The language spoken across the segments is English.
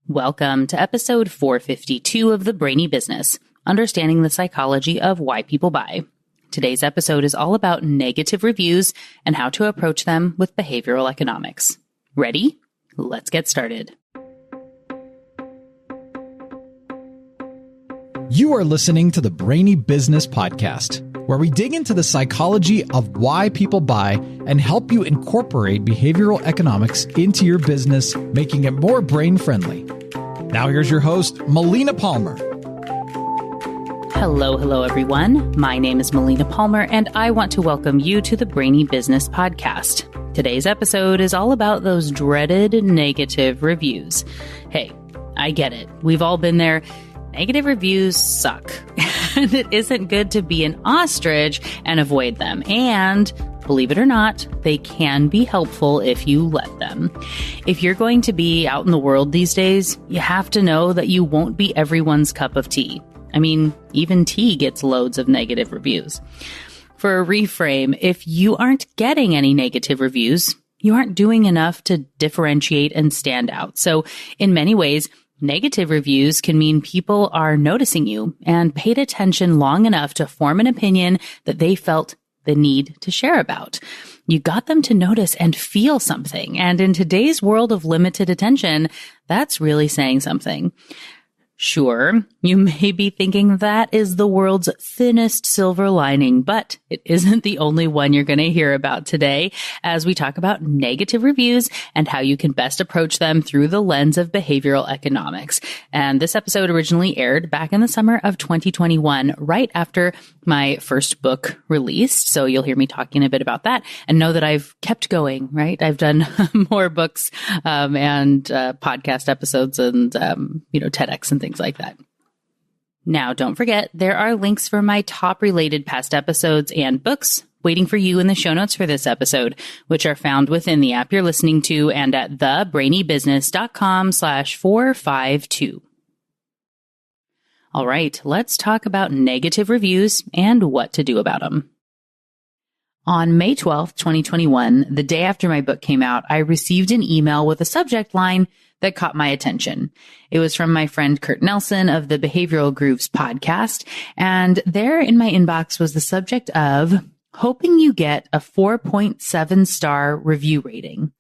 Welcome to episode 452 of the Brainy Business, understanding the psychology of why people buy. Today's episode is all about negative reviews and how to approach them with behavioral economics. Ready? Let's get started. You are listening to the Brainy Business Podcast, where we dig into the psychology of why people buy and help you incorporate behavioral economics into your business, making it more brain-friendly. Now here's your host, Melina Palmer. Hello, everyone. My name is Melina Palmer, and I want to welcome you to the Brainy Business Podcast. Today's episode is all about those dreaded negative reviews. Hey, I get it. We've all been there. Negative reviews suck, and it isn't good to be an ostrich and avoid them. And believe it or not, they can be helpful if you let them. If you're going to be out in the world these days, you have to know that you won't be everyone's cup of tea. I mean, even tea gets loads of negative reviews. For a reframe, if you aren't getting any negative reviews, you aren't doing enough to differentiate and stand out. So in many ways, negative reviews can mean people are noticing you and paid attention long enough to form an opinion that they felt the need to share about. You got them to notice and feel something. And in today's world of limited attention, that's really saying something. Sure, you may be thinking that is the world's thinnest silver lining, but it isn't the only one you're going to hear about today as we talk about negative reviews and how you can best approach them through the lens of behavioral economics. And this episode originally aired back in the summer of 2021, right after my first book released. So you'll hear me talking a bit about that and know that I've kept going, right? I've done more books and podcast episodes and, TEDx and things like that. Now, don't forget, there are links for my top related past episodes and books waiting for you in the show notes for this episode, which are found within the app you're listening to and at thebrainybusiness.com/452. All right, let's talk about negative reviews and what to do about them. On May 12th, 2021, the day after my book came out, I received an email with a subject line that caught my attention. It was from my friend Kurt Nelson of the Behavioral Grooves podcast, and there in my inbox was the subject of hoping you get a 4.7-star review rating.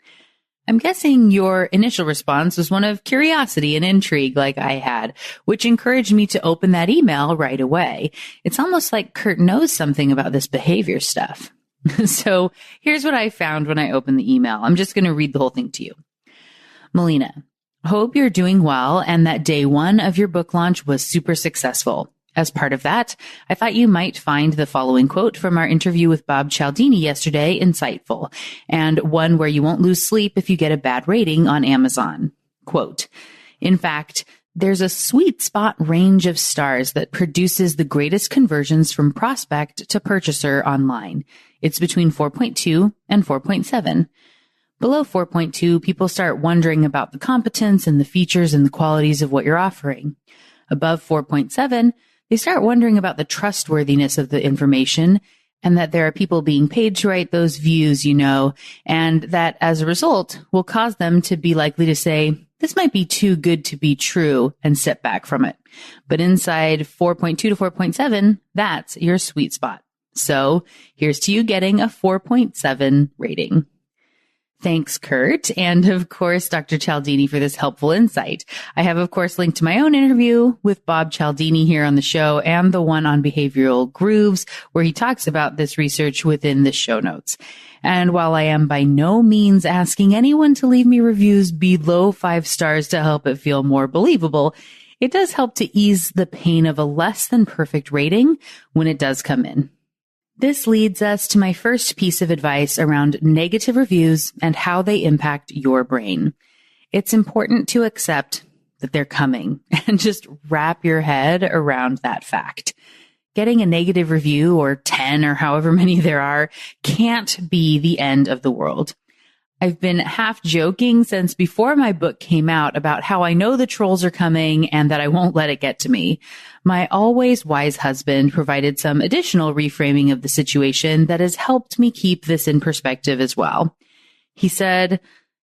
I'm guessing your initial response was one of curiosity and intrigue like I had, which encouraged me to open that email right away. It's almost like Kurt knows something about this behavior stuff. So here's what I found when I opened the email. I'm just going to read the whole thing to you. Melina, hope you're doing well and that day one of your book launch was super successful. As part of that, I thought you might find the following quote from our interview with Bob Cialdini yesterday insightful, and one where you won't lose sleep if you get a bad rating on Amazon. Quote, in fact, there's a sweet spot range of stars that produces the greatest conversions from prospect to purchaser online. It's between 4.2 and 4.7. Below 4.2, people start wondering about the competence and the features and the qualities of what you're offering. Above 4.7, they start wondering about the trustworthiness of the information and that there are people being paid to write those views, and that as a result will cause them to be likely to say, this might be too good to be true and step back from it. But inside 4.2 to 4.7, that's your sweet spot. So here's to you getting a 4.7 rating. Thanks, Kurt, and of course, Dr. Cialdini for this helpful insight. I have, of course, linked to my own interview with Bob Cialdini here on the show and the one on behavioral grooves, where he talks about this research within the show notes. And while I am by no means asking anyone to leave me reviews below 5 stars to help it feel more believable, it does help to ease the pain of a less than perfect rating when it does come in. This leads us to my first piece of advice around negative reviews and how they impact your brain. It's important to accept that they're coming and just wrap your head around that fact. Getting a negative review, or 10 or however many there are, can't be the end of the world. I've been half joking since before my book came out about how I know the trolls are coming and that I won't let it get to me. My always wise husband provided some additional reframing of the situation that has helped me keep this in perspective as well. He said,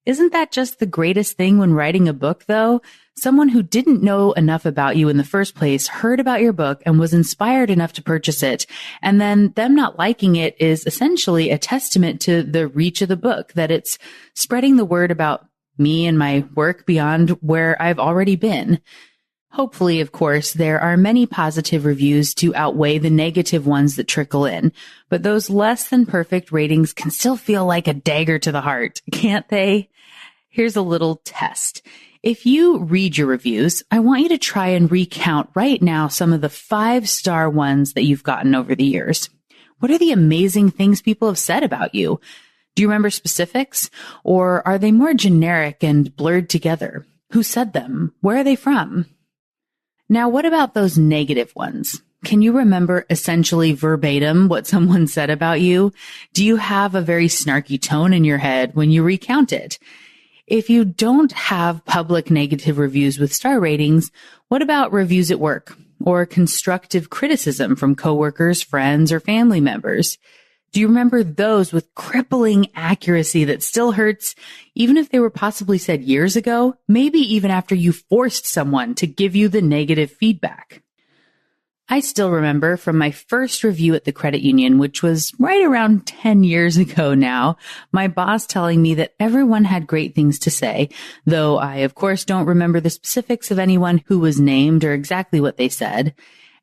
"Isn't that just the greatest thing when writing a book, though? Someone who didn't know enough about you in the first place heard about your book and was inspired enough to purchase it. And then them not liking it is essentially a testament to the reach of the book, that it's spreading the word about me and my work beyond where I've already been. Hopefully, of course, there are many positive reviews to outweigh the negative ones that trickle in, but those less than perfect ratings can still feel like a dagger to the heart, can't they? Here's a little test. If you read your reviews, I want you to try and recount right now some of the 5-star ones that you've gotten over the years. What are the amazing things people have said about you? Do you remember specifics, or are they more generic and blurred together? Who said them? Where are they from? Now, what about those negative ones? Can you remember essentially verbatim what someone said about you? Do you have a very snarky tone in your head when you recount it? If you don't have public negative reviews with star ratings, what about reviews at work or constructive criticism from coworkers, friends, or family members? Do you remember those with crippling accuracy that still hurts, even if they were possibly said years ago, maybe even after you forced someone to give you the negative feedback? I still remember from my first review at the credit union, which was right around 10 years ago now, my boss telling me that everyone had great things to say, though I, of course, don't remember the specifics of anyone who was named or exactly what they said,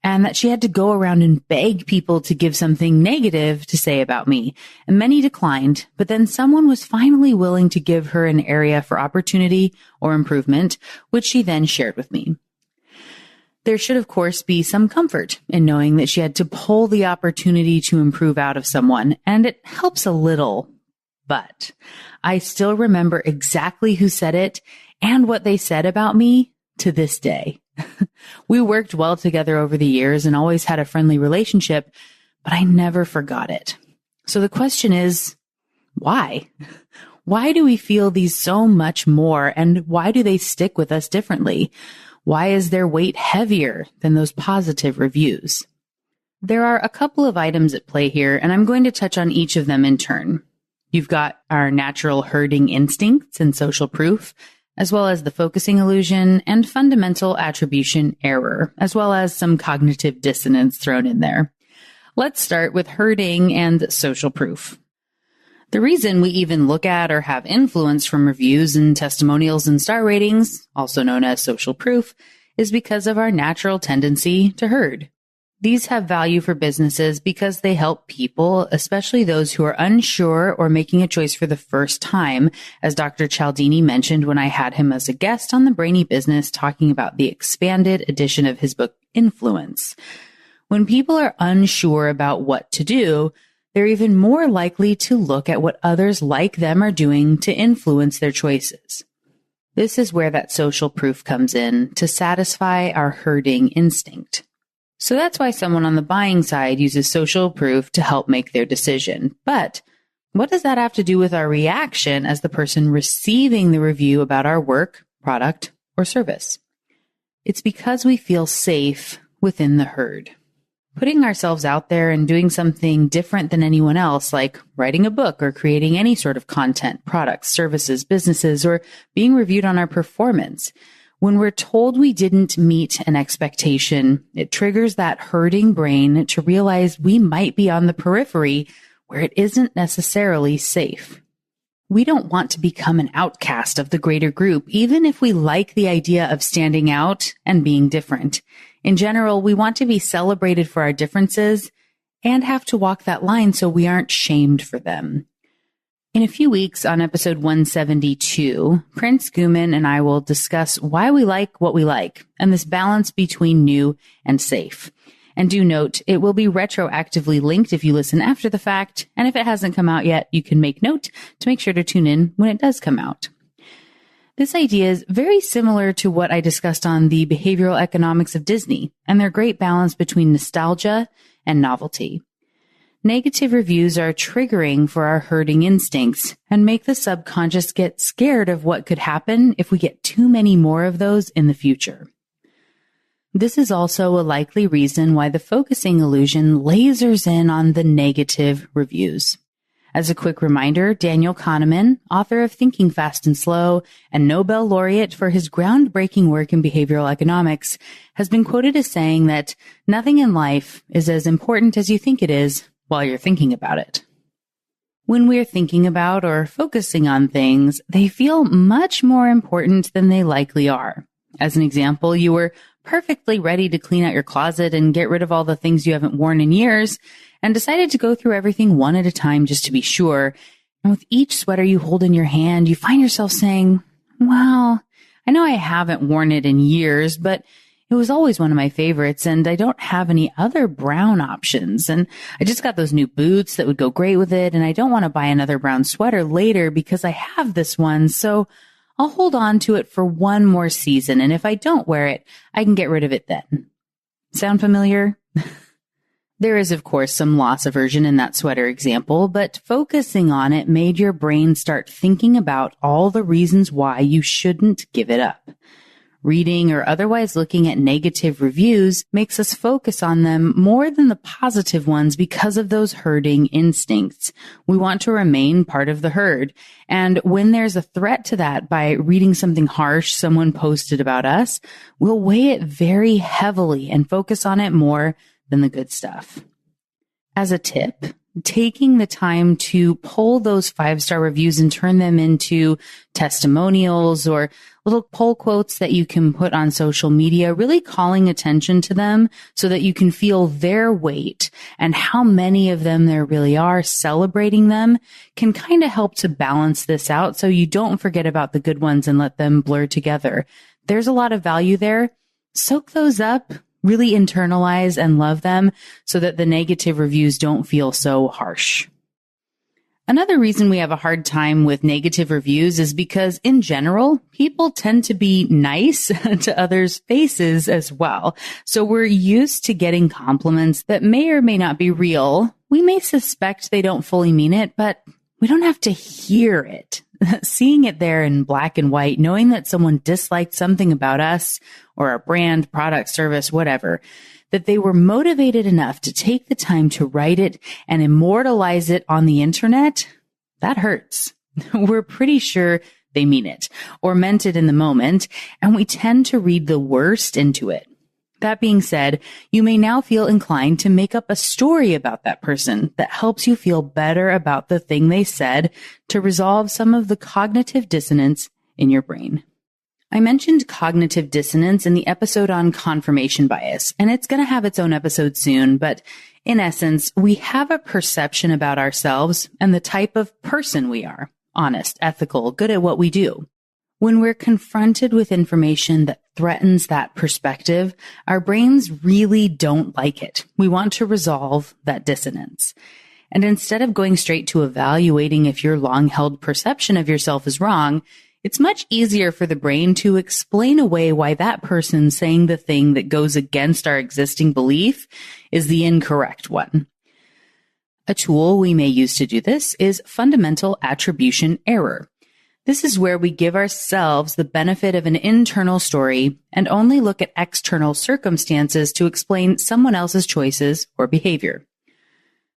and that she had to go around and beg people to give something negative to say about me. And many declined, but then someone was finally willing to give her an area for opportunity or improvement, which she then shared with me. There should, of course, be some comfort in knowing that she had to pull the opportunity to improve out of someone, and it helps a little. But I still remember exactly who said it and what they said about me to this day. We worked well together over the years and always had a friendly relationship, but I never forgot it. So the question is, why? Why do we feel these so much more, and why do they stick with us differently? Why is their weight heavier than those positive reviews? There are a couple of items at play here, and I'm going to touch on each of them in turn. You've got our natural herding instincts and social proof, as well as the focusing illusion and fundamental attribution error, as well as some cognitive dissonance thrown in there. Let's start with herding and social proof. The reason we even look at or have influence from reviews and testimonials and star ratings, also known as social proof, is because of our natural tendency to herd. These have value for businesses because they help people, especially those who are unsure or making a choice for the first time, as Dr. Cialdini mentioned when I had him as a guest on the Brainy Business talking about the expanded edition of his book, Influence. When people are unsure about what to do, they're even more likely to look at what others like them are doing to influence their choices. This is where that social proof comes in to satisfy our herding instinct. So that's why someone on the buying side uses social proof to help make their decision. But what does that have to do with our reaction as the person receiving the review about our work, product, or service? It's because we feel safe within the herd. Putting ourselves out there and doing something different than anyone else, like writing a book or creating any sort of content, products, services, businesses, or being reviewed on our performance. When we're told we didn't meet an expectation, it triggers that herding brain to realize we might be on the periphery where it isn't necessarily safe. We don't want to become an outcast of the greater group, even if we like the idea of standing out and being different. In general, we want to be celebrated for our differences and have to walk that line so we aren't shamed for them. In a few weeks on episode 172, Prince Guman and I will discuss why we like what we like and this balance between new and safe. And do note, it will be retroactively linked if you listen after the fact, and if it hasn't come out yet, you can make note to make sure to tune in when it does come out. This idea is very similar to what I discussed on the behavioral economics of Disney and their great balance between nostalgia and novelty. Negative reviews are triggering for our herding instincts and make the subconscious get scared of what could happen if we get too many more of those in the future. This is also a likely reason why the focusing illusion lasers in on the negative reviews. As a quick reminder, Daniel Kahneman, author of Thinking Fast and Slow and Nobel laureate for his groundbreaking work in behavioral economics, has been quoted as saying that nothing in life is as important as you think it is while you're thinking about it. When we're thinking about or focusing on things, they feel much more important than they likely are. As an example, you were perfectly ready to clean out your closet and get rid of all the things you haven't worn in years, and decided to go through everything one at a time just to be sure. And with each sweater you hold in your hand, you find yourself saying, well, I know I haven't worn it in years, but it was always one of my favorites, and I don't have any other brown options. And I just got those new boots that would go great with it, and I don't want to buy another brown sweater later because I have this one, so I'll hold on to it for one more season, and if I don't wear it, I can get rid of it then. Sound familiar? There is, of course, some loss aversion in that sweater example, but focusing on it made your brain start thinking about all the reasons why you shouldn't give it up. Reading or otherwise looking at negative reviews makes us focus on them more than the positive ones because of those herding instincts. We want to remain part of the herd. And when there's a threat to that by reading something harsh someone posted about us, we'll weigh it very heavily and focus on it more than the good stuff. As a tip, taking the time to pull those 5-star reviews and turn them into testimonials or little pull quotes that you can put on social media, really calling attention to them so that you can feel their weight and how many of them there really are, celebrating them, can kind of help to balance this out so you don't forget about the good ones and let them blur together. There's a lot of value there. Soak those up. Really internalize and love them so that the negative reviews don't feel so harsh. Another reason we have a hard time with negative reviews is because, in general, people tend to be nice to others' faces as well. So we're used to getting compliments that may or may not be real. We may suspect they don't fully mean it, but we don't have to hear it. Seeing it there in black and white, knowing that someone disliked something about us or our brand, product, service, whatever, that they were motivated enough to take the time to write it and immortalize it on the internet, that hurts. We're pretty sure they mean it or meant it in the moment, and we tend to read the worst into it. That being said, you may now feel inclined to make up a story about that person that helps you feel better about the thing they said to resolve some of the cognitive dissonance in your brain. I mentioned cognitive dissonance in the episode on confirmation bias, and it's going to have its own episode soon, but in essence, we have a perception about ourselves and the type of person we are: honest, ethical, good at what we do. When we're confronted with information that threatens that perspective, our brains really don't like it. We want to resolve that dissonance. And instead of going straight to evaluating if your long-held perception of yourself is wrong, it's much easier for the brain to explain away why that person saying the thing that goes against our existing belief is the incorrect one. A tool we may use to do this is fundamental attribution error. This is where we give ourselves the benefit of an internal story and only look at external circumstances to explain someone else's choices or behavior.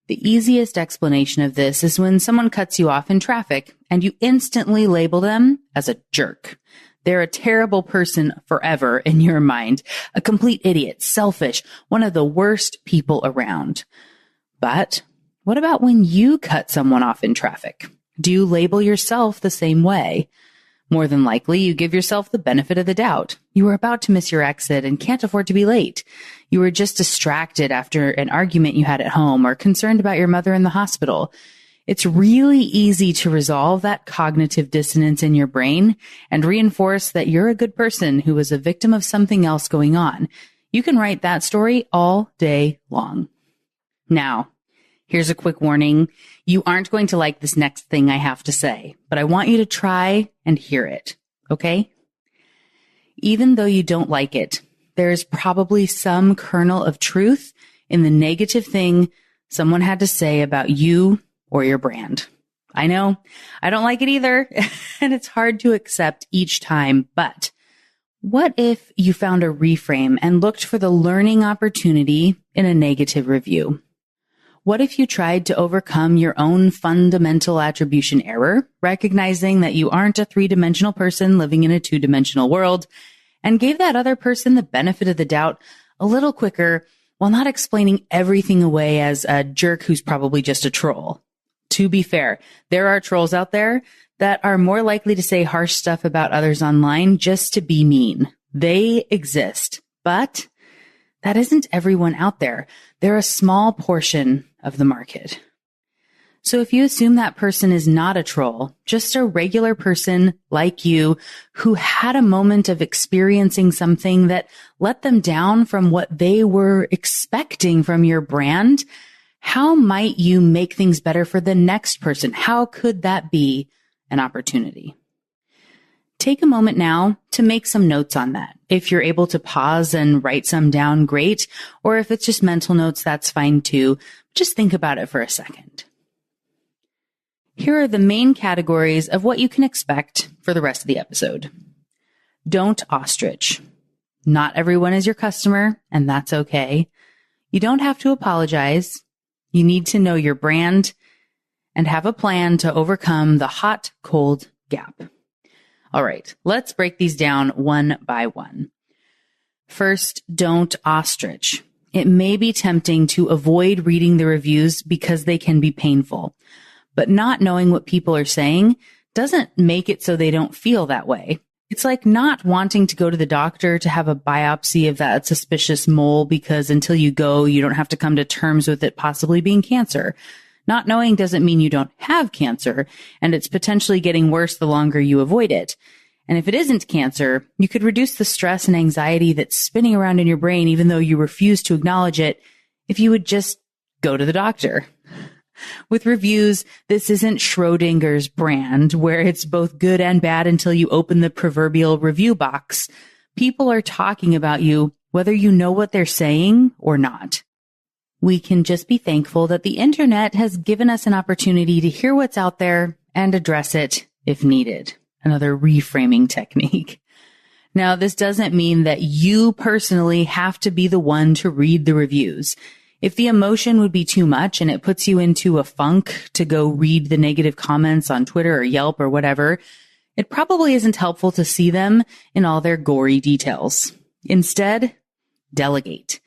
The easiest explanation of this is when someone cuts you off in traffic and you instantly label them as a jerk. They're a terrible person forever in your mind, a complete idiot, selfish, one of the worst people around. But what about when you cut someone off in traffic? Do you label yourself the same way? More than likely, you give yourself the benefit of the doubt. You were about to miss your exit and can't afford to be late. You were just distracted after an argument you had at home or concerned about your mother in the hospital. It's really easy to resolve that cognitive dissonance in your brain and reinforce that you're a good person who was a victim of something else going on. You can write that story all day long. Now, here's a quick warning. You aren't going to like this next thing I have to say, but I want you to try and hear it, okay? Even though you don't like it, there's probably some kernel of truth in the negative thing someone had to say about you or your brand. I know, I don't like it either, and it's hard to accept each time, but what if you found a reframe and looked for the learning opportunity in a negative review? What if you tried to overcome your own fundamental attribution error, recognizing that you aren't a three-dimensional person living in a two-dimensional world, and gave that other person the benefit of the doubt a little quicker while not explaining everything away as a jerk who's probably just a troll? To be fair, there are trolls out there that are more likely to say harsh stuff about others online just to be mean. They exist, but that isn't everyone out there. They're a small portion of the market. So if you assume that person is not a troll, just a regular person like you who had a moment of experiencing something that let them down from what they were expecting from your brand, how might you make things better for the next person? How could that be an opportunity? Take a moment now to make some notes on that. If you're able to pause and write some down, great. Or if it's just mental notes, that's fine too. Just think about it for a second. Here are the main categories of what you can expect for the rest of the episode. Don't ostrich. Not everyone is your customer, and that's okay. You don't have to apologize. You need to know your brand and have a plan to overcome the hot-cold gap. All right, let's break these down one by one. First, don't ostrich. It may be tempting to avoid reading the reviews because they can be painful. But not knowing what people are saying doesn't make it so they don't feel that way. It's like not wanting to go to the doctor to have a biopsy of that suspicious mole because until you go, you don't have to come to terms with it possibly being cancer. Not knowing doesn't mean you don't have cancer, and it's potentially getting worse the longer you avoid it. And if it isn't cancer, you could reduce the stress and anxiety that's spinning around in your brain even though you refuse to acknowledge it if you would just go to the doctor. With reviews, this isn't Schrodinger's brand, where it's both good and bad until you open the proverbial review box. People are talking about you, whether you know what they're saying or not. We can just be thankful that the internet has given us an opportunity to hear what's out there and address it if needed. Another reframing technique. Now, this doesn't mean that you personally have to be the one to read the reviews. If the emotion would be too much and it puts you into a funk to go read the negative comments on Twitter or Yelp or whatever, it probably isn't helpful to see them in all their gory details. Instead, delegate.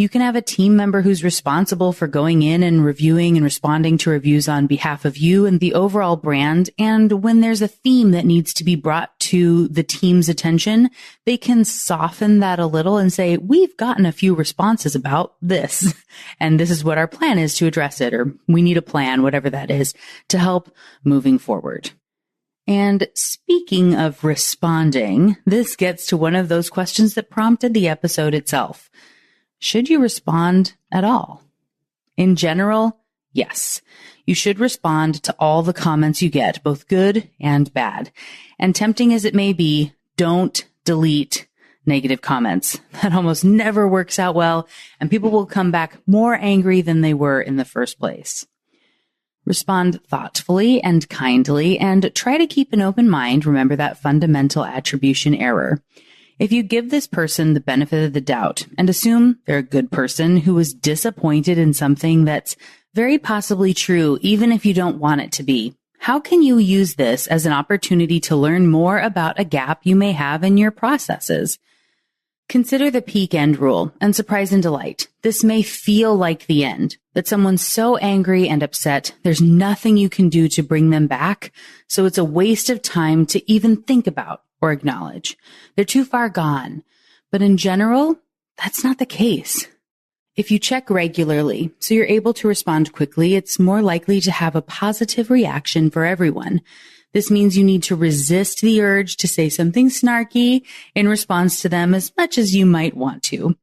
You can have a team member who's responsible for going in and reviewing and responding to reviews on behalf of you and the overall brand. And when there's a theme that needs to be brought to the team's attention, they can soften that a little and say, we've gotten a few responses about this, and this is what our plan is to address it, or we need a plan, whatever that is, to help moving forward. And speaking of responding, this gets to one of those questions that prompted the episode itself. Should you respond at all? In general, yes. You should respond to all the comments you get, both good and bad. And tempting as it may be, don't delete negative comments. That almost never works out well, and people will come back more angry than they were in the first place. Respond thoughtfully and kindly, and try to keep an open mind. Remember that fundamental attribution error. If you give this person the benefit of the doubt and assume they're a good person who was disappointed in something that's very possibly true, even if you don't want it to be, how can you use this as an opportunity to learn more about a gap you may have in your processes? Consider the peak end rule and surprise and delight. This may feel like the end, that someone's so angry and upset, there's nothing you can do to bring them back, so it's a waste of time to even think about or acknowledge. They're too far gone. But in general, that's not the case. If you check regularly, so you're able to respond quickly, it's more likely to have a positive reaction for everyone. This means you need to resist the urge to say something snarky in response to them as much as you might want to.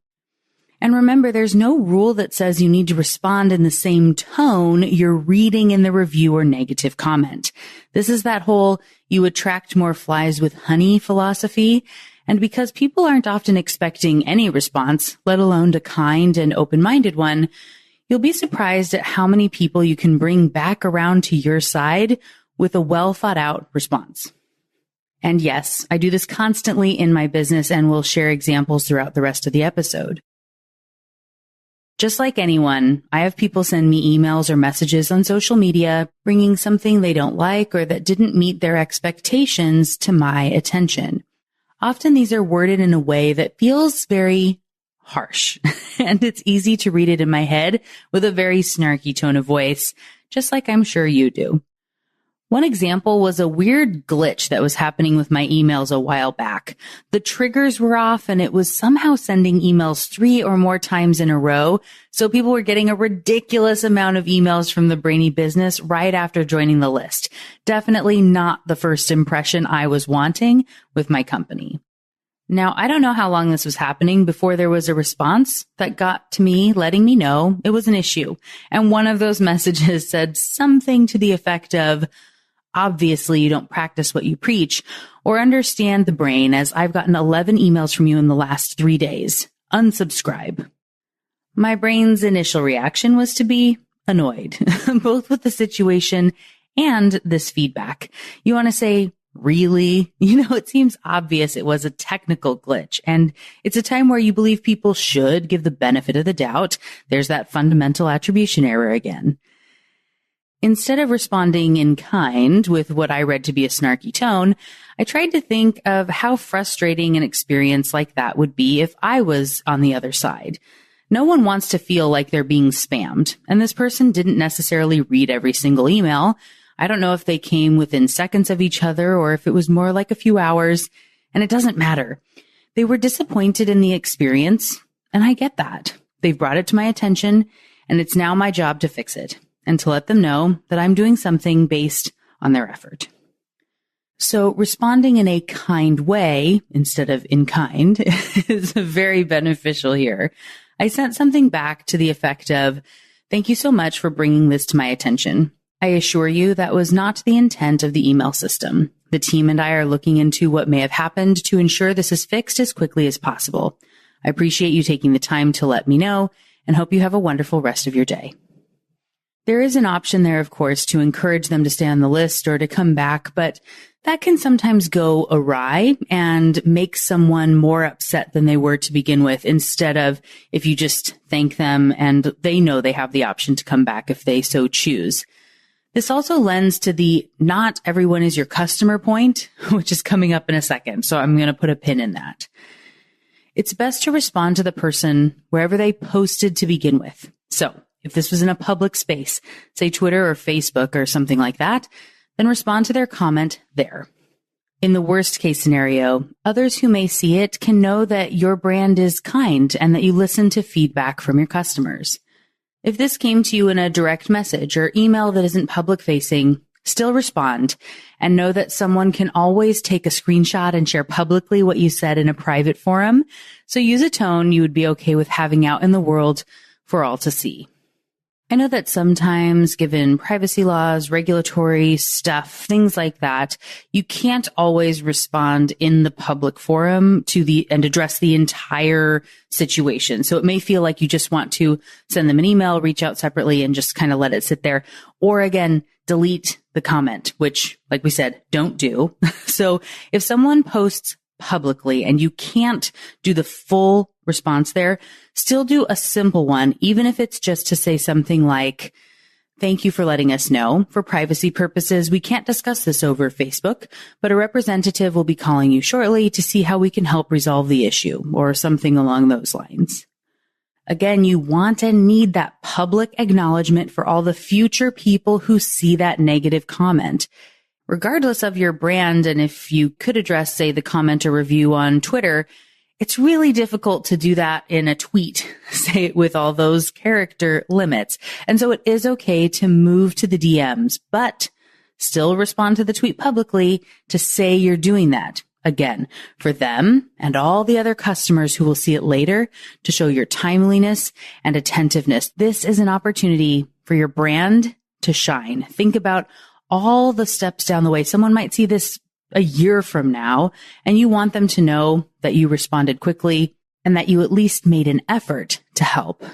And remember, there's no rule that says you need to respond in the same tone you're reading in the review or negative comment. This is that whole you attract more flies with honey philosophy. And because people aren't often expecting any response, let alone a kind and open-minded one, you'll be surprised at how many people you can bring back around to your side with a well-thought-out response. And yes, I do this constantly in my business and will share examples throughout the rest of the episode. Just like anyone, I have people send me emails or messages on social media bringing something they don't like or that didn't meet their expectations to my attention. Often these are worded in a way that feels very harsh, and it's easy to read it in my head with a very snarky tone of voice, just like I'm sure you do. One example was a weird glitch that was happening with my emails a while back. The triggers were off and it was somehow sending emails 3 or more times in a row. So people were getting a ridiculous amount of emails from the Brainy Business right after joining the list. Definitely not the first impression I was wanting with my company. Now, I don't know how long this was happening before there was a response that got to me letting me know it was an issue. And one of those messages said something to the effect of, obviously, you don't practice what you preach or understand the brain, as I've gotten 11 emails from you in the last 3 days. Unsubscribe. My brain's initial reaction was to be annoyed, both with the situation and this feedback. You want to say, really? It seems obvious it was a technical glitch, and it's a time where you believe people should give the benefit of the doubt. There's that fundamental attribution error again. Instead of responding in kind with what I read to be a snarky tone, I tried to think of how frustrating an experience like that would be if I was on the other side. No one wants to feel like they're being spammed, and this person didn't necessarily read every single email. I don't know if they came within seconds of each other or if it was more like a few hours, and it doesn't matter. They were disappointed in the experience, and I get that. They've brought it to my attention, and it's now my job to fix it and to let them know that I'm doing something based on their effort. So responding in a kind way instead of in kind is very beneficial here. I sent something back to the effect of, "Thank you so much for bringing this to my attention. I assure you that was not the intent of the email system. The team and I are looking into what may have happened to ensure this is fixed as quickly as possible. I appreciate you taking the time to let me know and hope you have a wonderful rest of your day." There is an option there, of course, to encourage them to stay on the list or to come back, but that can sometimes go awry and make someone more upset than they were to begin with, instead of if you just thank them and they know they have the option to come back if they so choose. This also lends to the not everyone is your customer point, which is coming up in a second, so I'm going to put a pin in that. It's best to respond to the person wherever they posted to begin with. So if this was in a public space, say Twitter or Facebook or something like that, then respond to their comment there. In the worst case scenario, others who may see it can know that your brand is kind and that you listen to feedback from your customers. If this came to you in a direct message or email that isn't public facing, still respond and know that someone can always take a screenshot and share publicly what you said in a private forum. So use a tone you would be okay with having out in the world for all to see. I know that sometimes, given privacy laws, regulatory stuff, things like that, you can't always respond in the public forum and address the entire situation. So it may feel like you just want to send them an email, reach out separately, and just kind of let it sit there. Or again, delete the comment, which, like we said, don't do. So if someone posts publicly and you can't do the full response there, still do a simple one, even if it's just to say something like, "Thank you for letting us know. For privacy purposes, we can't discuss this over Facebook, but a representative will be calling you shortly to see how we can help resolve the issue," or something along those lines. Again, you want and need that public acknowledgement for all the future people who see that negative comment. Regardless of your brand, and if you could address, say, the comment or review on Twitter, it's really difficult to do that in a tweet, say, with all those character limits. And so it is okay to move to the DMs, but still respond to the tweet publicly to say you're doing that. Again, for them and all the other customers who will see it later, to show your timeliness and attentiveness. This is an opportunity for your brand to shine. Think about all the steps down the way. Someone might see this a year from now, and you want them to know that you responded quickly and that you at least made an effort to help.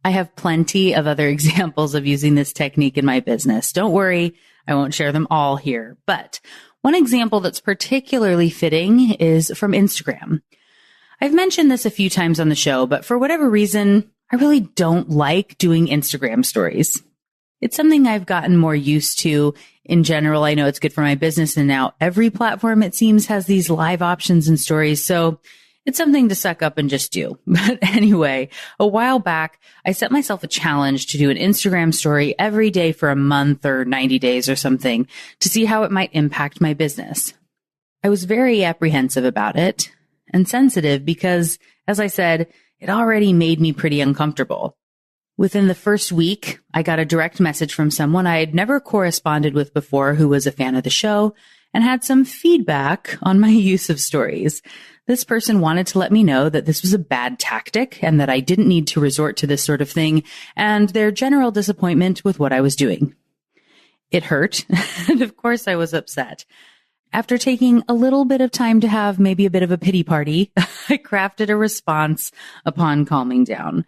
I have plenty of other examples of using this technique in my business. Don't worry, I won't share them all here. But one example that's particularly fitting is from Instagram. I've mentioned this a few times on the show, but for whatever reason, I really don't like doing Instagram stories. It's something I've gotten more used to. In general, I know it's good for my business, and now every platform, it seems, has these live options and stories. So it's something to suck up and just do. But anyway, a while back, I set myself a challenge to do an Instagram story every day for a month or 90 days or something to see how it might impact my business. I was very apprehensive about it and sensitive because, as I said, it already made me pretty uncomfortable. Within the first week, I got a direct message from someone I had never corresponded with before who was a fan of the show and had some feedback on my use of stories. This person wanted to let me know that this was a bad tactic and that I didn't need to resort to this sort of thing, and their general disappointment with what I was doing. It hurt, and of course I was upset. After taking a little bit of time to have maybe a bit of a pity party, I crafted a response upon calming down.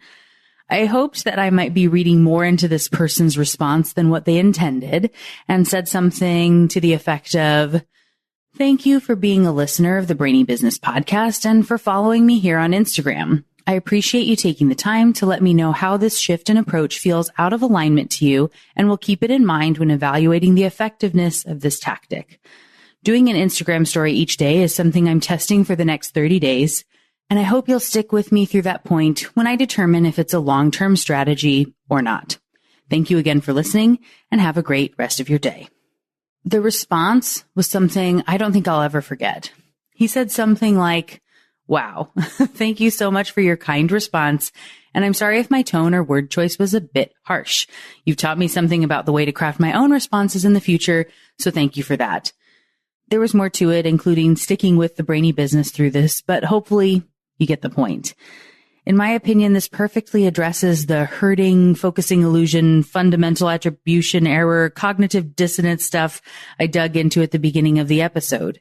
I hoped that I might be reading more into this person's response than what they intended, and said something to the effect of, "Thank you for being a listener of the Brainy Business podcast and for following me here on Instagram. I appreciate you taking the time to let me know how this shift in approach feels out of alignment to you, and will keep it in mind when evaluating the effectiveness of this tactic. Doing an Instagram story each day is something I'm testing for the next 30 days. And I hope you'll stick with me through that point when I determine if it's a long-term strategy or not. Thank you again for listening, and have a great rest of your day." The response was something I don't think I'll ever forget. He said something like, "Wow, thank you so much for your kind response. And I'm sorry if my tone or word choice was a bit harsh. You've taught me something about the way to craft my own responses in the future, so thank you for that." There was more to it, including sticking with the Brainy Business through this, but hopefully you get the point. In my opinion, this perfectly addresses the herding, focusing illusion, fundamental attribution error, cognitive dissonance stuff I dug into at the beginning of the episode.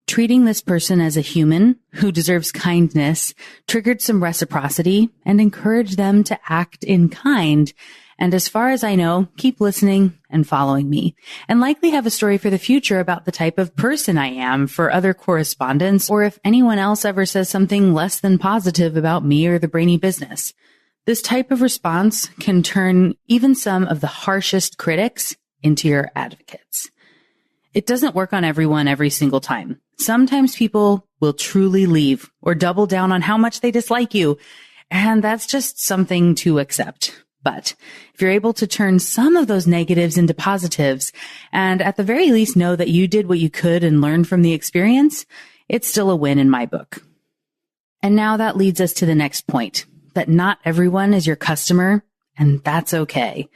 Treating this person as a human who deserves kindness triggered some reciprocity and encouraged them to act in kind. And as far as I know, keep listening and following me, and likely have a story for the future about the type of person I am for other correspondents, or if anyone else ever says something less than positive about me or the Brainy Business. This type of response can turn even some of the harshest critics into your advocates. It doesn't work on everyone every single time. Sometimes people will truly leave or double down on how much they dislike you, and that's just something to accept. But if you're able to turn some of those negatives into positives, and at the very least know that you did what you could and learned from the experience, it's still a win in my book. And now that leads us to the next point, that not everyone is your customer, and that's okay.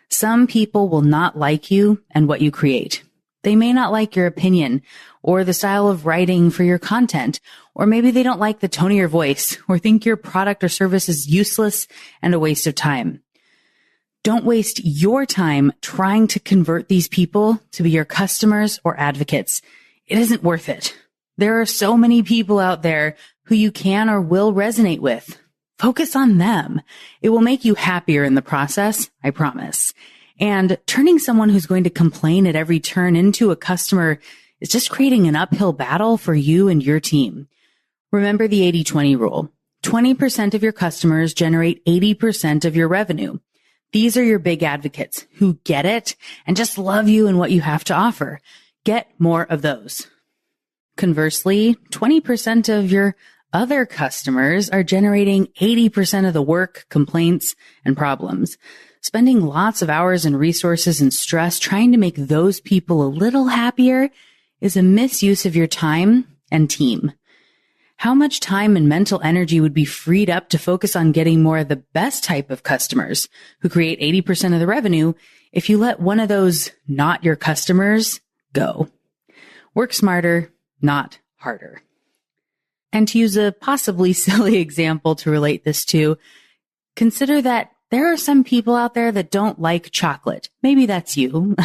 Some people will not like you and what you create. They may not like your opinion or the style of writing for your content, or maybe they don't like the tone of your voice or think your product or service is useless and a waste of time. Don't waste your time trying to convert these people to be your customers or advocates. It isn't worth it. There are so many people out there who you can or will resonate with. Focus on them. It will make you happier in the process, I promise. And turning someone who's going to complain at every turn into a customer is just creating an uphill battle for you and your team. Remember the 80-20 rule. 20% of your customers generate 80% of your revenue. These are your big advocates who get it and just love you and what you have to offer. Get more of those. Conversely, 20% of your other customers are generating 80% of the work, complaints, and problems. Spending lots of hours and resources and stress trying to make those people a little happier is a misuse of your time and team. How much time and mental energy would be freed up to focus on getting more of the best type of customers who create 80% of the revenue if you let one of those not your customers go? Work smarter, not harder. And to use a possibly silly example to relate this to, consider that there are some people out there that don't like chocolate. Maybe that's you.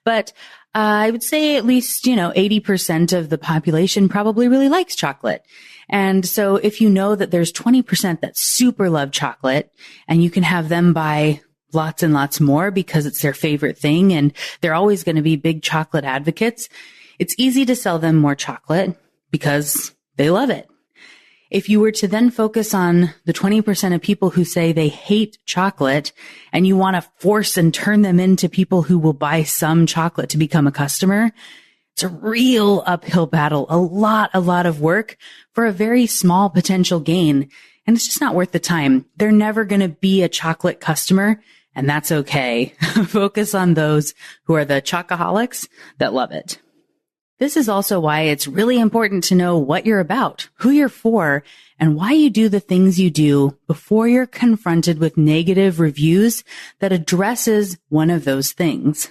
But I would say at least, 80% of the population probably really likes chocolate. And so if you know that there's 20% that super love chocolate, and you can have them buy lots and lots more because it's their favorite thing and they're always going to be big chocolate advocates, it's easy to sell them more chocolate because they love it. If you were to then focus on the 20% of people who say they hate chocolate and you want to force and turn them into people who will buy some chocolate to become a customer, it's a real uphill battle, a lot of work for a very small potential gain. And it's just not worth the time. They're never going to be a chocolate customer, and that's okay. Focus on those who are the chocoholics that love it. This is also why it's really important to know what you're about, who you're for, and why you do the things you do before you're confronted with negative reviews that addresses one of those things.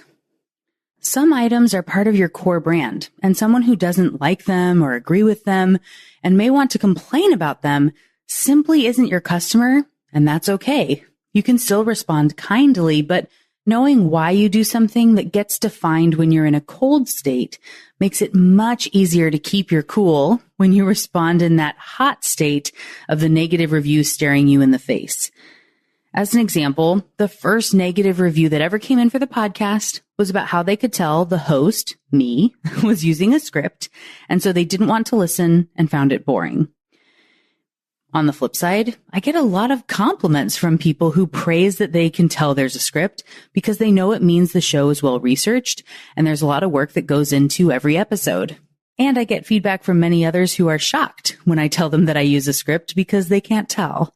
Some items are part of your core brand, and someone who doesn't like them or agree with them and may want to complain about them simply isn't your customer, and that's okay. You can still respond kindly, but knowing why you do something that gets defined when you're in a cold state makes it much easier to keep your cool when you respond in that hot state of the negative review staring you in the face. As an example, the first negative review that ever came in for the podcast was about how they could tell the host, me, was using a script, and so they didn't want to listen and found it boring. On the flip side, I get a lot of compliments from people who praise that they can tell there's a script because they know it means the show is well researched and there's a lot of work that goes into every episode. And I get feedback from many others who are shocked when I tell them that I use a script because they can't tell.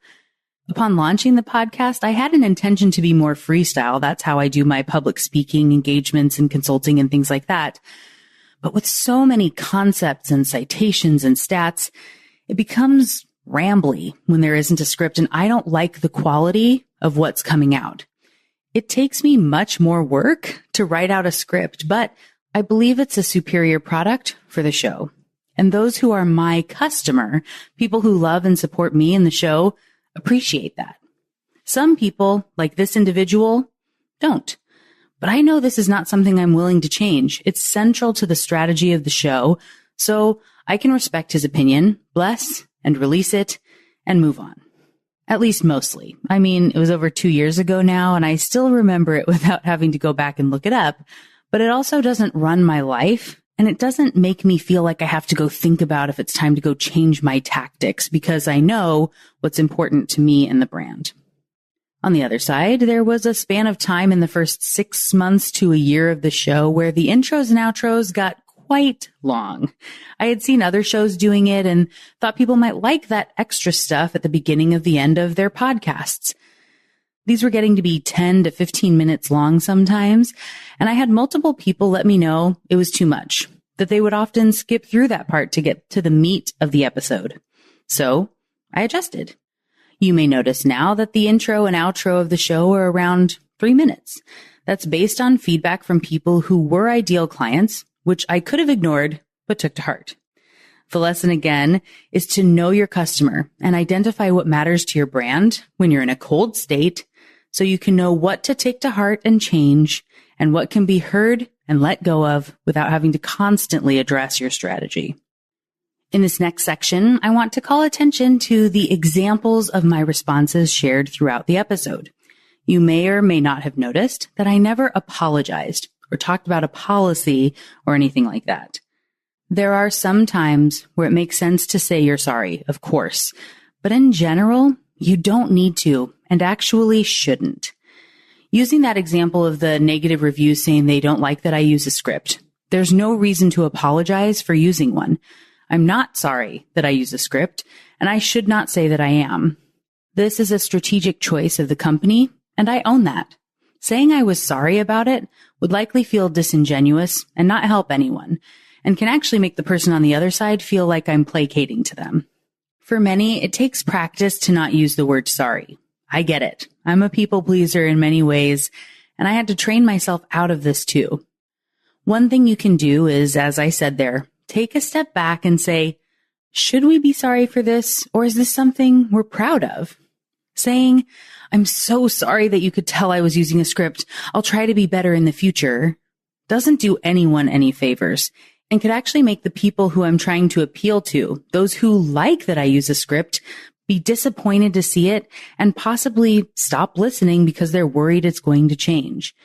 Upon launching the podcast, I had an intention to be more freestyle. That's how I do my public speaking engagements and consulting and things like that. But with so many concepts and citations and stats, it becomes rambly when there isn't a script, and I don't like the quality of what's coming out. It takes me much more work to write out a script, but I believe it's a superior product for the show. And those who are my customer, people who love and support me and the show, appreciate that. Some people, like this individual, don't. But I know this is not something I'm willing to change. It's central to the strategy of the show, so I can respect his opinion, bless and release it, and move on. At least mostly. I mean, it was over 2 years ago now, and I still remember it without having to go back and look it up. But it also doesn't run my life, and it doesn't make me feel like I have to go think about if it's time to go change my tactics, because I know what's important to me and the brand. On the other side, there was a span of time in the first 6 months to a year of the show where the intros and outros got quite long. I had seen other shows doing it and thought people might like that extra stuff at the beginning of the end of their podcasts. These were getting to be 10 to 15 minutes long sometimes, and I had multiple people let me know it was too much, that they would often skip through that part to get to the meat of the episode. So I adjusted. You may notice now that the intro and outro of the show are around 3 minutes. That's based on feedback from people who were ideal clients, which I could have ignored, but took to heart. The lesson again is to know your customer and identify what matters to your brand when you're in a cold state so you can know what to take to heart and change and what can be heard and let go of without having to constantly address your strategy. In this next section, I want to call attention to the examples of my responses shared throughout the episode. You may or may not have noticed that I never apologized or talked about a policy or anything like that. There are some times where it makes sense to say you're sorry, of course, but in general, you don't need to and actually shouldn't. Using that example of the negative reviews saying they don't like that I use a script, there's no reason to apologize for using one. I'm not sorry that I use a script, and I should not say that I am. This is a strategic choice of the company, and I own that. Saying I was sorry about it would likely feel disingenuous and not help anyone, and can actually make the person on the other side feel like I'm placating to them. For many, it takes practice to not use the word sorry. I get it. I'm a people pleaser in many ways, and I had to train myself out of this too. One thing you can do is, as I said there, take a step back and say, should we be sorry for this, or is this something we're proud of? Saying, I'm so sorry that you could tell I was using a script. I'll try to be better in the future, doesn't do anyone any favors and could actually make the people who I'm trying to appeal to, those who like that I use a script, be disappointed to see it and possibly stop listening because they're worried it's going to change.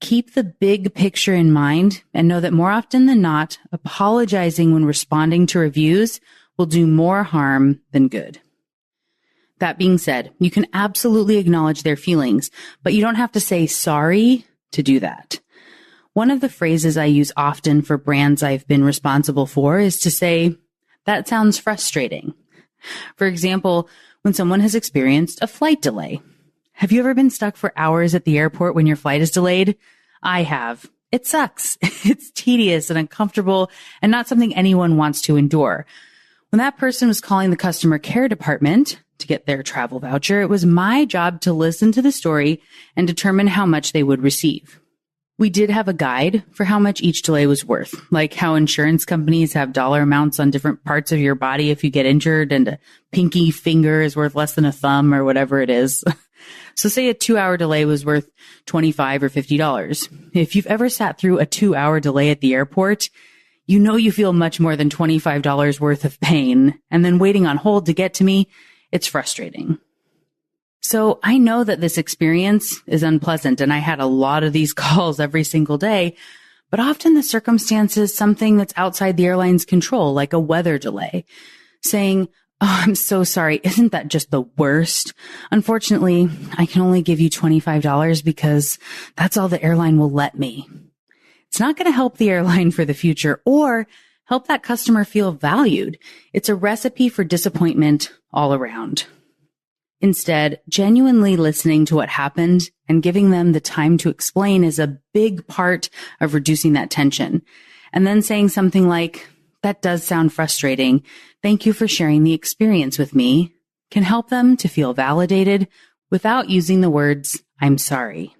Keep the big picture in mind and know that more often than not, apologizing when responding to reviews will do more harm than good. That being said, you can absolutely acknowledge their feelings, but you don't have to say sorry to do that. One of the phrases I use often for brands I've been responsible for is to say, "That sounds frustrating." For example, when someone has experienced a flight delay. Have you ever been stuck for hours at the airport when your flight is delayed? I have. It sucks. It's tedious and uncomfortable and not something anyone wants to endure. When that person was calling the customer care department to get their travel voucher, it was my job to listen to the story and determine how much they would receive. We did have a guide for how much each delay was worth, like how insurance companies have dollar amounts on different parts of your body if you get injured, and a pinky finger is worth less than a thumb or whatever it is. So say a 2-hour delay was worth $25 or $50. If you've ever sat through a 2-hour delay at the airport, you know you feel much more than $25 worth of pain, and then waiting on hold to get to me, it's frustrating. So I know that this experience is unpleasant, and I had a lot of these calls every single day, but often the circumstance is something that's outside the airline's control, like a weather delay. Saying, "Oh, I'm so sorry. Isn't that just the worst? Unfortunately, I can only give you $25 because that's all the airline will let me." It's not going to help the airline for the future or help that customer feel valued. It's a recipe for disappointment all around. Instead, genuinely listening to what happened and giving them the time to explain is a big part of reducing that tension. And then saying something like, "That does sound frustrating. Thank you for sharing the experience with me," can help them to feel validated without using the words, "I'm sorry."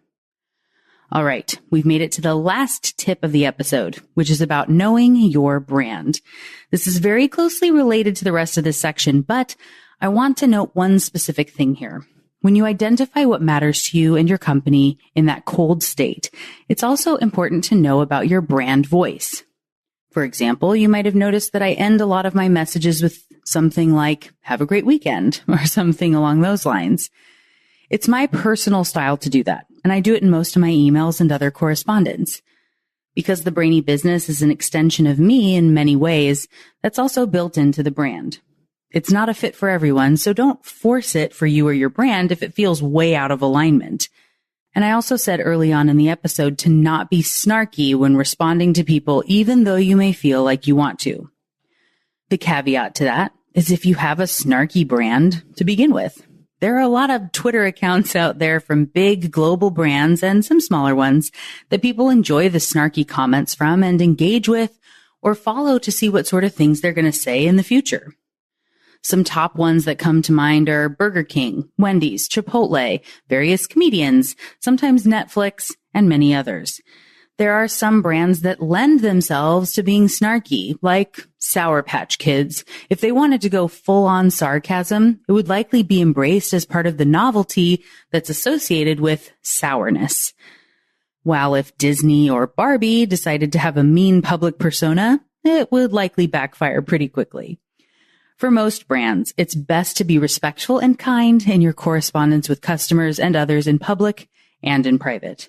All right, we've made it to the last tip of the episode, which is about knowing your brand. This is very closely related to the rest of this section, but I want to note one specific thing here. When you identify what matters to you and your company in that cold state, it's also important to know about your brand voice. For example, you might have noticed that I end a lot of my messages with something like, "Have a great weekend," or something along those lines. It's my personal style to do that, and I do it in most of my emails and other correspondence. Because the Brainy Business is an extension of me in many ways, that's also built into the brand. It's not a fit for everyone, so don't force it for you or your brand if it feels way out of alignment. And I also said early on in the episode to not be snarky when responding to people, even though you may feel like you want to. The caveat to that is if you have a snarky brand to begin with. There are a lot of Twitter accounts out there from big global brands and some smaller ones that people enjoy the snarky comments from and engage with or follow to see what sort of things they're going to say in the future. Some top ones that come to mind are Burger King, Wendy's, Chipotle, various comedians, sometimes Netflix, and many others. There are some brands that lend themselves to being snarky, like Sour Patch Kids. If they wanted to go full-on sarcasm, it would likely be embraced as part of the novelty that's associated with sourness. While if Disney or Barbie decided to have a mean public persona, it would likely backfire pretty quickly. For most brands, it's best to be respectful and kind in your correspondence with customers and others in public and in private.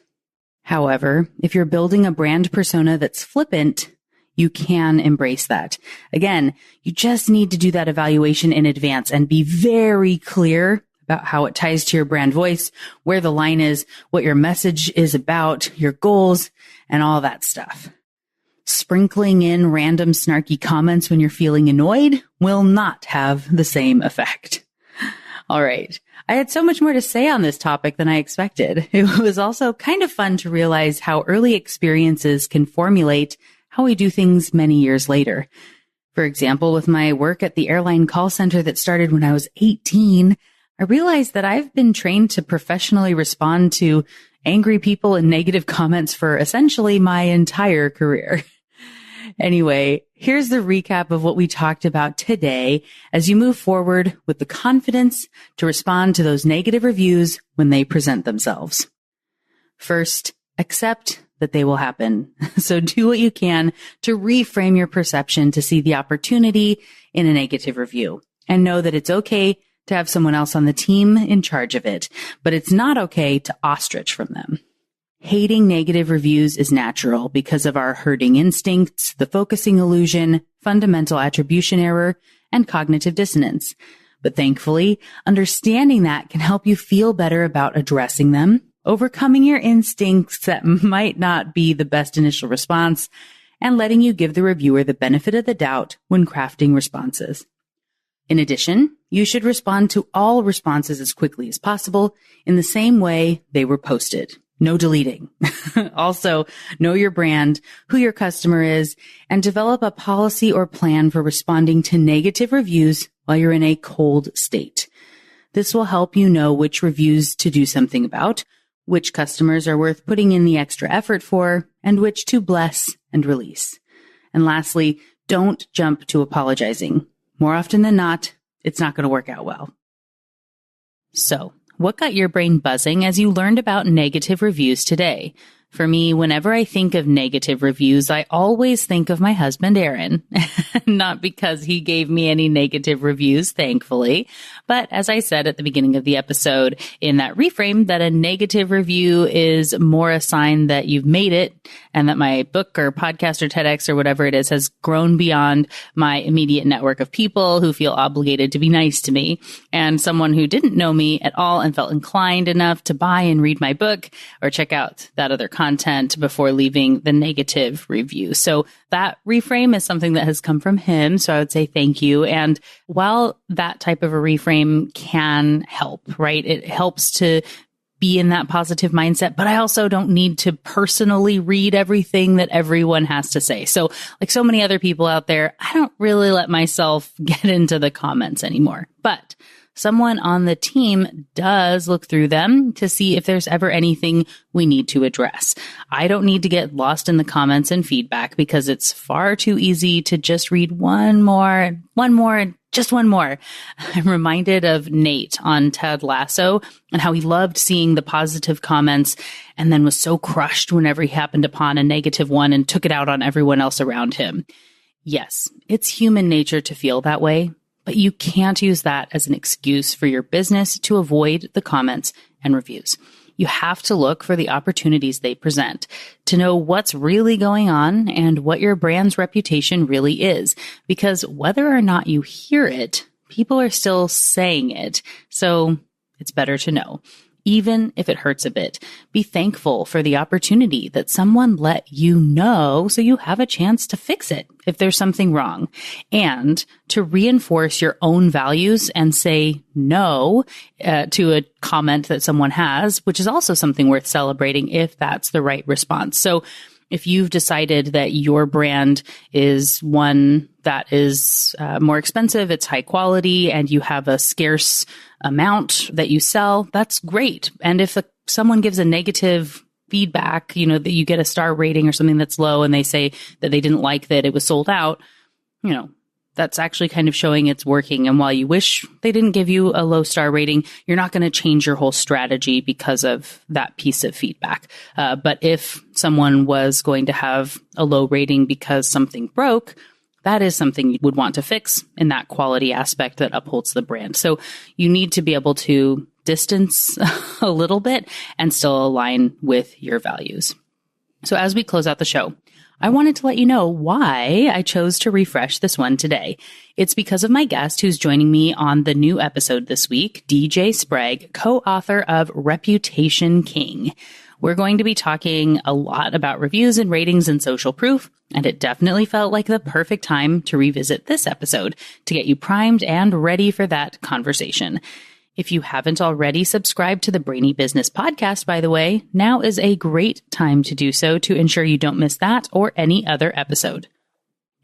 However, if you're building a brand persona that's flippant, you can embrace that. Again, you just need to do that evaluation in advance and be very clear about how it ties to your brand voice, where the line is, what your message is about, your goals, and all that stuff. Sprinkling in random snarky comments when you're feeling annoyed will not have the same effect. All right. I had so much more to say on this topic than I expected. It was also kind of fun to realize how early experiences can formulate how we do things many years later. For example, with my work at the airline call center that started when I was 18, I realized that I've been trained to professionally respond to angry people and negative comments for essentially my entire career. Anyway, here's the recap of what we talked about today as you move forward with the confidence to respond to those negative reviews when they present themselves. First, accept that they will happen. So do what you can to reframe your perception to see the opportunity in a negative review, and know that it's okay to have someone else on the team in charge of it, but it's not okay to ostrich from them. Hating negative reviews is natural because of our herding instincts, the focusing illusion, fundamental attribution error, and cognitive dissonance. But thankfully, understanding that can help you feel better about addressing them, overcoming your instincts that might not be the best initial response, and letting you give the reviewer the benefit of the doubt when crafting responses. In addition, you should respond to all responses as quickly as possible in the same way they were posted. No deleting. Also, know your brand, who your customer is, and develop a policy or plan for responding to negative reviews while you're in a cold state. This will help you know which reviews to do something about, which customers are worth putting in the extra effort for, and which to bless and release. And lastly, don't jump to apologizing. More often than not, it's not going to work out well. So, what got your brain buzzing as you learned about negative reviews today? For me, whenever I think of negative reviews, I always think of my husband, Aaron. Not because he gave me any negative reviews, thankfully. But as I said at the beginning of the episode, in that reframe, that a negative review is more a sign that you've made it and that my book or podcast or TEDx or whatever it is has grown beyond my immediate network of people who feel obligated to be nice to me. And someone who didn't know me at all and felt inclined enough to buy and read my book or check out that other content before leaving the negative review. So that reframe is something that has come from him. So I would say thank you. And while that type of a reframe can help, right? It helps to be in that positive mindset, but I also don't need to personally read everything that everyone has to say. So like so many other people out there, I don't really let myself get into the comments anymore, but someone on the team does look through them to see if there's ever anything we need to address. I don't need to get lost in the comments and feedback because it's far too easy to just read one more, just one more. I'm reminded of Nate on Ted Lasso and how he loved seeing the positive comments and then was so crushed whenever he happened upon a negative one and took it out on everyone else around him. Yes, it's human nature to feel that way, but you can't use that as an excuse for your business to avoid the comments and reviews. You have to look for the opportunities they present to know what's really going on and what your brand's reputation really is. Because whether or not you hear it, people are still saying it. So it's better to know. Even if it hurts a bit, be thankful for the opportunity that someone let you know so you have a chance to fix it if there's something wrong, and to reinforce your own values and say no to a comment that someone has, which is also something worth celebrating if that's the right response. So if you've decided that your brand is one that is more expensive, it's high quality, and you have a scarce amount that you sell, that's great. And if someone gives a negative feedback, that you get a star rating or something that's low and they say that they didn't like that it was sold out, that's actually kind of showing it's working. And while you wish they didn't give you a low star rating, you're not going to change your whole strategy because of that piece of feedback. But if someone was going to have a low rating because something broke, that is something you would want to fix in that quality aspect that upholds the brand. So you need to be able to distance a little bit and still align with your values. So as we close out the show, I wanted to let you know why I chose to refresh this one today. It's because of my guest who's joining me on the new episode this week, DJ Sprague, co-author of Reputation King. We're going to be talking a lot about reviews and ratings and social proof, and it definitely felt like the perfect time to revisit this episode to get you primed and ready for that conversation. If you haven't already subscribed to the Brainy Business podcast, by the way, now is a great time to do so to ensure you don't miss that or any other episode.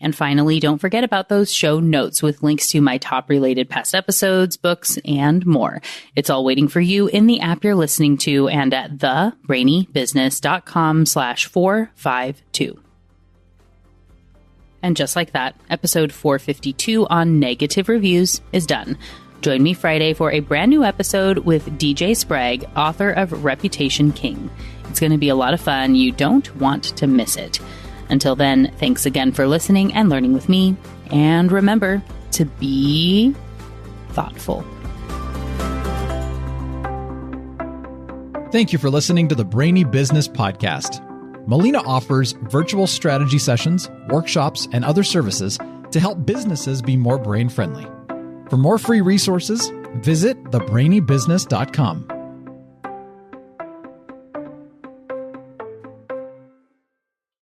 And finally, don't forget about those show notes with links to my top related past episodes, books, and more. It's all waiting for you in the app you're listening to and at thebrainybusiness.com/452. And just like that, episode 452 on negative reviews is done. Join me Friday for a brand new episode with DJ Sprague, author of Reputation King. It's going to be a lot of fun. You don't want to miss it. Until then, thanks again for listening and learning with me. And remember to be thoughtful. Thank you for listening to the Brainy Business Podcast. Melina offers virtual strategy sessions, workshops, and other services to help businesses be more brain friendly. For more free resources, visit thebrainybusiness.com.